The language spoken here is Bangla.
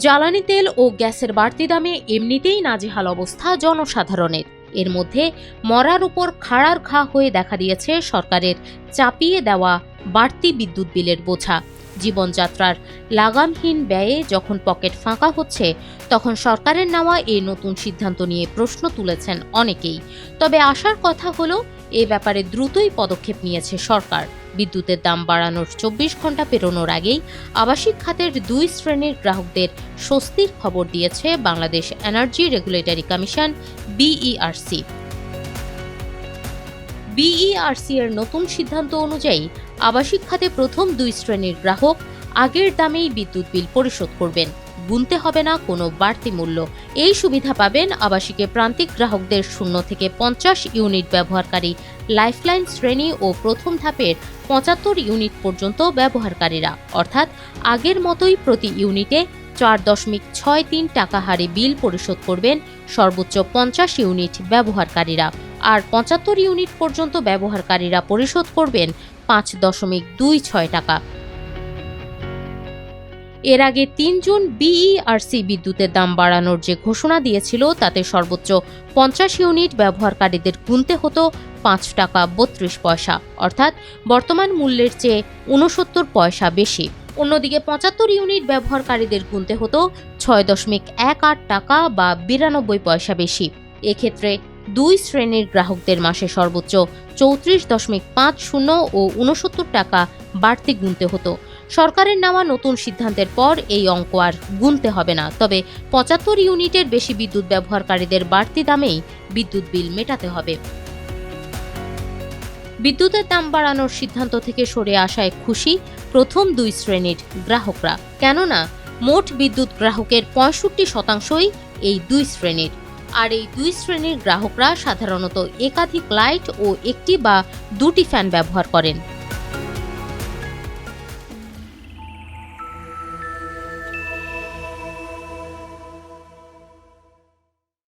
জ্বালানি তেল ও গ্যাসের বাড়তি দামে এমনিতেই নাজেহাল অবস্থা জনসাধারণের। এর মধ্যে মরার উপর খাড়ার ঘা হয়ে দেখা দিয়েছে সরকারের চাপিয়ে দেওয়া বাড়তি বিদ্যুৎ বিলের বোঝা। জীবনযাত্রার লাগামহীন ব্যয়ে যখন পকেট ফাঁকা হচ্ছে, তখন সরকারের নেওয়া এই নতুন সিদ্ধান্ত নিয়ে প্রশ্ন তুলেছেন অনেকেই। তবে আশার কথা হলো, এ ব্যাপারে দ্রুতই পদক্ষেপ নিয়েছে সরকার। বিদ্যুতের দাম বাড়ানোর ২৪ ঘন্টা পেরোনোর আগেই আবাসিক খাতের ২ শ্রেণীর গ্রাহকদের স্বস্তির খবর দিয়েছে Bangladesh energy regulatory commission BERC। BERC এর নতুন সিদ্ধান্ত অনুযায়ী আবাসিক খাতে প্রথম ২ শ্রেণীর গ্রাহক আগের দামেই বিদ্যুৎ বিল পরিশোধ করবেন, গুনতে হবে না কোনো বাড়তি মূল্য। এই সুবিধা পাবেন আবাসিকে প্রান্তিক গ্রাহকদের 0 থেকে 50 ইউনিট ব্যবহারকারী লাইফলাইন শ্রেণী ও প্রথম ধাপের 75 ইউনিট পর্যন্ত ব্যবহারকারীরা, অর্থাৎ আগের মতোই প্রতি ইউনিটে 4.63 টাকা হারে বিল পরিশোধ করবেন সর্বোচ্চ 50 ইউনিট ব্যবহারকারীরা, আর 75 ইউনিট পর্যন্ত ব্যবহারকারীরা পরিশোধ করবেন 5.26 টাকা। এর আগে ৩ জুন BERC বিদ্যুতের দাম বাড়ানোর যে ঘোষণা দিয়েছিল, তাতে সর্বোচ্চ 50 ইউনিট ব্যবহারকারীদের গুনতে হতো 5 টাকা 32 পয়সা, অর্থাৎ বর্তমান মূল্যের চেয়ে 69 পয়সা বেশি। অন্যদিকে 75 ইউনিট ব্যবহারকারীদের গুনতে হতো 6.18 টাকা বা 92 পয়সা বেশি। এক্ষেত্রে ২ শ্রেণীর গ্রাহকদের মাসে সর্বোচ্চ 34.50 ও 69 টাকা বাড়তি গুনতে হতো। সরকারের নেওয়া নতুন সিদ্ধান্তের পর এই অঙ্ক আর গুনতে হবে না। তবে 75 ইউনিটের বেশি বিদ্যুৎ ব্যবহারকারীদের বাড়তি দামেই বিদ্যুৎ বিল মেটাতে হবে। বিদ্যুতের দাম বাড়ানোর সিদ্ধান্ত থেকে সরে আসায় খুশি প্রথম ২ শ্রেণীর গ্রাহকরা, কেননা মোট বিদ্যুৎ গ্রাহকের 65%ই এই ২ শ্রেণীর। আর এই ২ শ্রেণীর গ্রাহকরা সাধারণত একাধিক লাইট ও একটি বা দুটি ফ্যান ব্যবহার করেন।